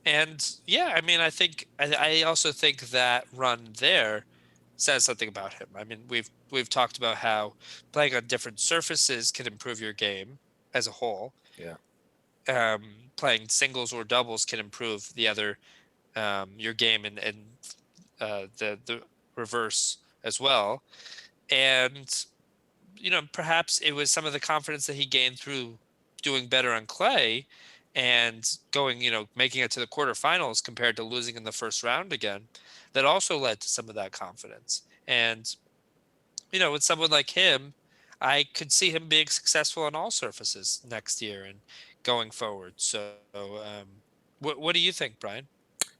And yeah, I mean, I also think that run there says something about him. I mean, we've talked about how playing on different surfaces can improve your game as a whole. Yeah, Playing singles or doubles can improve your game, and the reverse as well. And perhaps it was some of the confidence that he gained through doing better on clay and going, making it to the quarterfinals compared to losing in the first round again, that also led to some of that confidence. And, with someone like him, I could see him being successful on all surfaces next year and going forward. So, what do you think, Brian?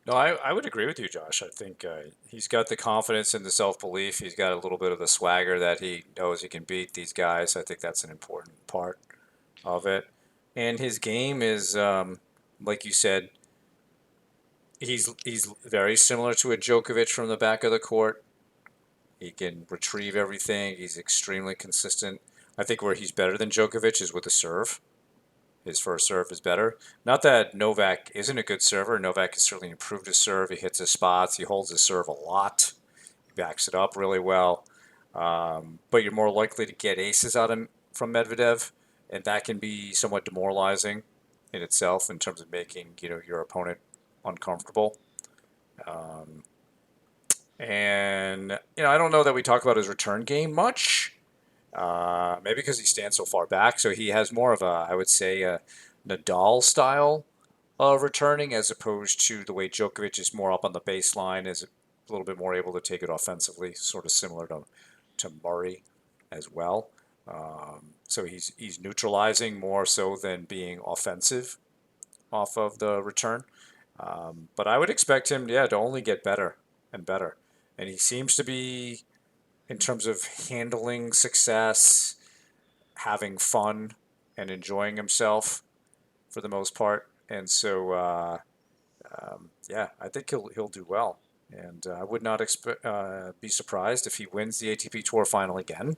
no, I would agree with you, Josh. I think he's got the confidence and the self belief. He's got a little bit of the swagger that he knows he can beat these guys. I think that's an important part of it. And his game is, like you said, he's very similar to a Djokovic from the back of the court. He can retrieve everything. He's extremely consistent. I think where he's better than Djokovic is with the serve. His first serve is better. Not that Novak isn't a good server. Novak has certainly improved his serve. He hits his spots. He holds his serve a lot. He backs it up really well. But you're more likely to get aces out of from Medvedev, and that can be somewhat demoralizing in itself in terms of making your opponent uncomfortable. Um, and I don't know that we talk about his return game much. Maybe because he stands so far back, so he has more of a, I would say, a Nadal style of returning as opposed to the way Djokovic is more up on the baseline, is a little bit more able to take it offensively, sort of similar to Murray as well. So he's neutralizing more so than being offensive off of the return. But I would expect him, yeah, to only get better and better. And he seems to be, in terms of handling success, having fun, and enjoying himself for the most part. And so, yeah, I think he'll do well. And I would not be surprised if he wins the ATP Tour final again.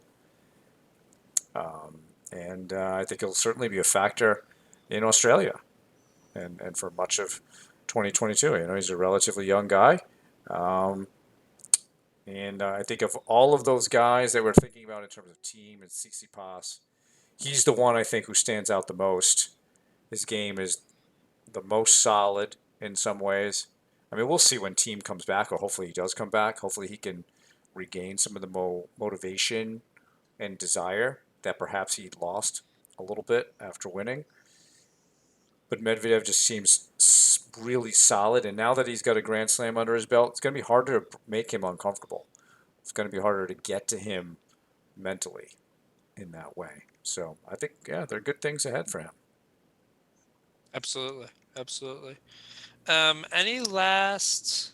And I think he'll certainly be a factor in Australia and for much of 2022. He's a relatively young guy. Um, and I think of all of those guys that we're thinking about in terms of team and Tsitsipas, he's the one I think who stands out the most. His game is the most solid in some ways. I mean, we'll see when team comes back, or hopefully he does come back. Hopefully he can regain some of the motivation and desire that perhaps he lost a little bit after winning. But Medvedev just seems really solid, and now that he's got a Grand Slam under his belt, it's going to be harder to make him uncomfortable. It's going to be harder to get to him mentally in that way. So I think, yeah, there are good things ahead for him. Absolutely, absolutely. Any last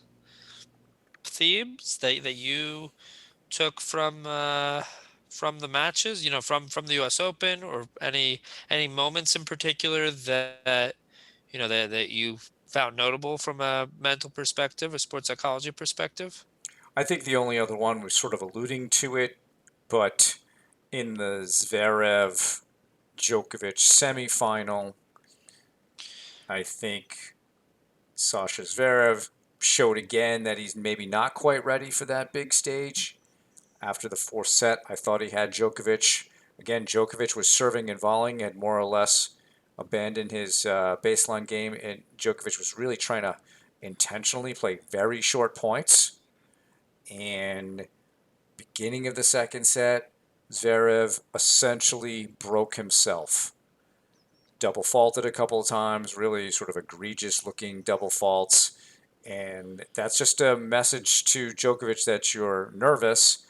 themes that you took from from the matches, from the U.S. Open, or any moments in particular that you found notable from a mental perspective, a sports psychology perspective? I think the only other one was sort of alluding to it, but in the Zverev Djokovic semifinal, I think Sasha Zverev showed again that he's maybe not quite ready for that big stage. After the fourth set, I thought he had Djokovic. Again, Djokovic was serving and volleying, had more or less abandoned his baseline game, and Djokovic was really trying to intentionally play very short points. And beginning of the second set, Zverev essentially broke himself. Double faulted a couple of times, really sort of egregious looking double faults. And that's just a message to Djokovic that you're nervous.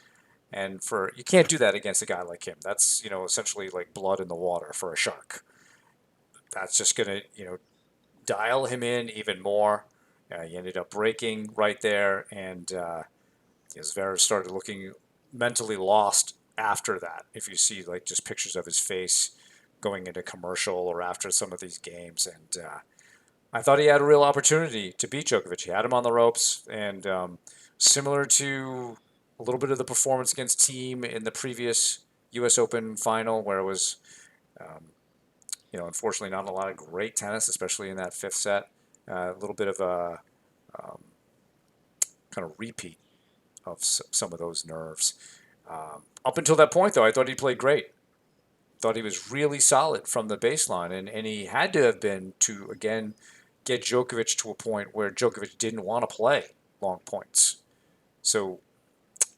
And you can't do that against a guy like him. That's, essentially like blood in the water for a shark. That's just going to, dial him in even more. He ended up breaking right there. And Zverev started looking mentally lost after that. If you see like just pictures of his face going into commercial or after some of these games, and I thought he had a real opportunity to beat Djokovic. He had him on the ropes, and similar to a little bit of the performance against Team in the previous U.S. Open final, where it was, um, unfortunately not a lot of great tennis, especially in that fifth set. A little bit of a um, kind of repeat of some of those nerves. Up until that point, though, I thought he played great. Thought he was really solid from the baseline, and he had to have been to, again, get Djokovic to a point where Djokovic didn't want to play long points. So,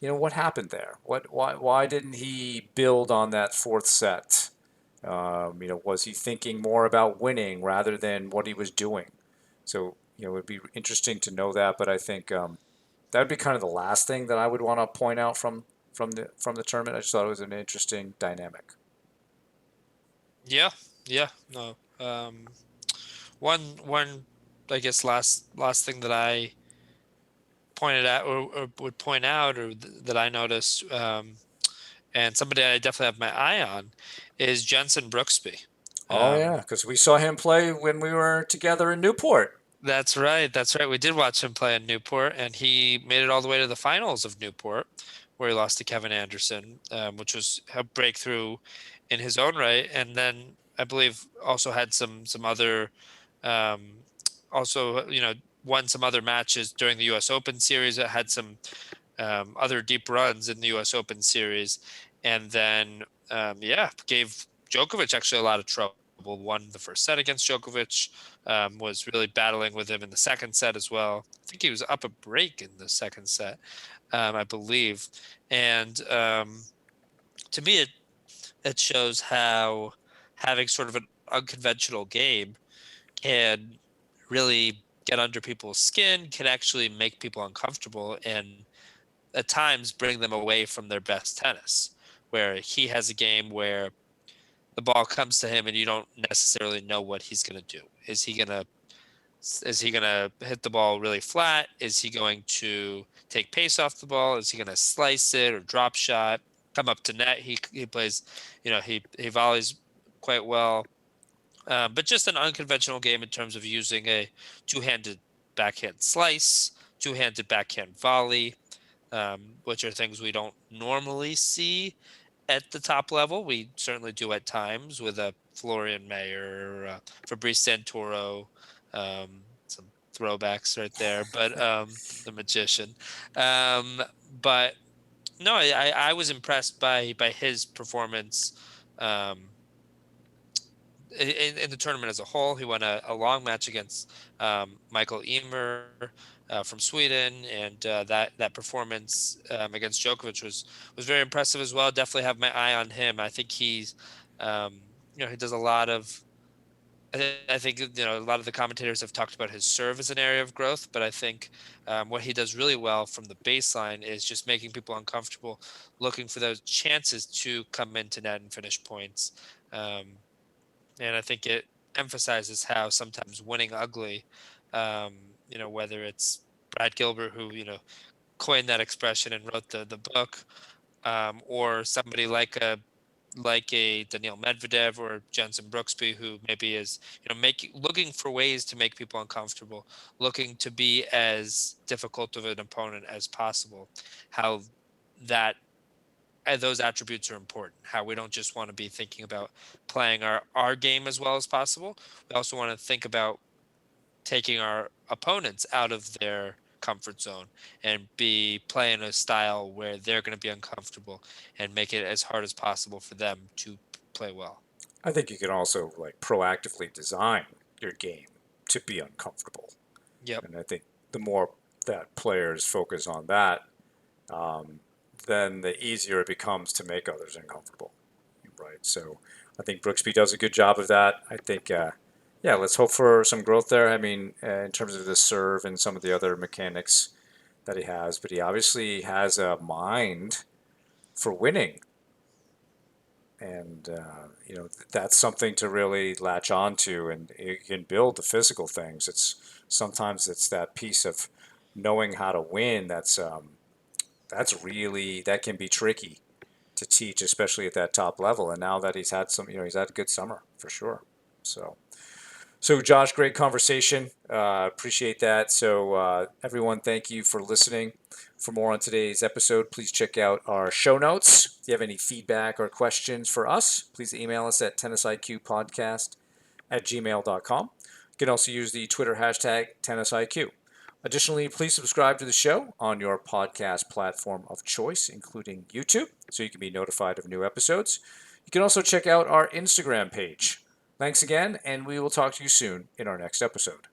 what happened there? Why didn't he build on that fourth set? Was he thinking more about winning rather than what he was doing? So, it would be interesting to know that, but I think that would be kind of the last thing that I would want to point out from the tournament. I just thought it was an interesting dynamic. Yeah, yeah, no. One, I guess last thing that I pointed out, or would point out, or that I noticed, and somebody I definitely have my eye on, is Jensen Brooksby. Oh yeah, because we saw him play when we were together in Newport. That's right. That's right. We did watch him play in Newport, and he made it all the way to the finals of Newport, where he lost to Kevin Anderson, which was a breakthrough in his own right. And then I believe also had some other, um, also won some other matches during the U.S. Open series. That had some other deep runs in the U.S. Open series, and then yeah, gave Djokovic actually a lot of trouble. Won the first set against Djokovic, was really battling with him in the second set as well. I think he was up a break in the second set, I believe. And to me, it shows how having sort of an unconventional game can really get under people's skin, can actually make people uncomfortable, and at times bring them away from their best tennis, where he has a game where the ball comes to him and you don't necessarily know what he's going to do. Is he going to hit the ball really flat? Is he going to take pace off the ball? Is he going to slice it or drop shot, come up to net? He plays, he volleys quite well. But just an unconventional game in terms of using a two-handed backhand slice, two-handed backhand volley, which are things we don't normally see at the top level. We certainly do at times with a Florian Mayer, Fabrice Santoro, some throwbacks right there, but the magician. Um, but no, I was impressed by his performance. Um, in the tournament as a whole. He won a long match against Michael Emer from Sweden, and that performance against Djokovic was very impressive as well. Definitely have my eye on him. I think he's um, he does a lot of. I think a lot of the commentators have talked about his serve as an area of growth, but I think what he does really well from the baseline is just making people uncomfortable, looking for those chances to come into net and finish points. Um, and I think it emphasizes how sometimes winning ugly, whether it's Brad Gilbert who coined that expression and wrote the book, or somebody like a Daniil Medvedev or Jensen Brooksby, who maybe is making looking for ways to make people uncomfortable, looking to be as difficult of an opponent as possible. How that those attributes are important. How we don't just want to be thinking about playing our game as well as possible. We also want to think about taking our opponents out of their comfort zone and be playing a style where they're going to be uncomfortable and make it as hard as possible for them to play well. I think you can also like proactively design your game to be uncomfortable, Yep. and I think the more that players focus on that, um, then the easier it becomes to make others uncomfortable, right? So I think Brooksby does a good job of that. I think, yeah, let's hope for some growth there. I mean, in terms of the serve and some of the other mechanics that he has, but he obviously has a mind for winning, and that's something to really latch on to, and you can build the physical things. It's sometimes it's that piece of knowing how to win that's really that can be tricky to teach, especially at that top level. And now that he's had he's had a good summer for sure. So, so Josh, great conversation. Appreciate that. So, everyone, thank you for listening. For more on today's episode, please check out our show notes. If you have any feedback or questions for us, please email us at tennisiqpodcast@gmail.com. You can also use the Twitter hashtag tennisiq. Additionally, please subscribe to the show on your podcast platform of choice, including YouTube, so you can be notified of new episodes. You can also check out our Instagram page. Thanks again, and we will talk to you soon in our next episode.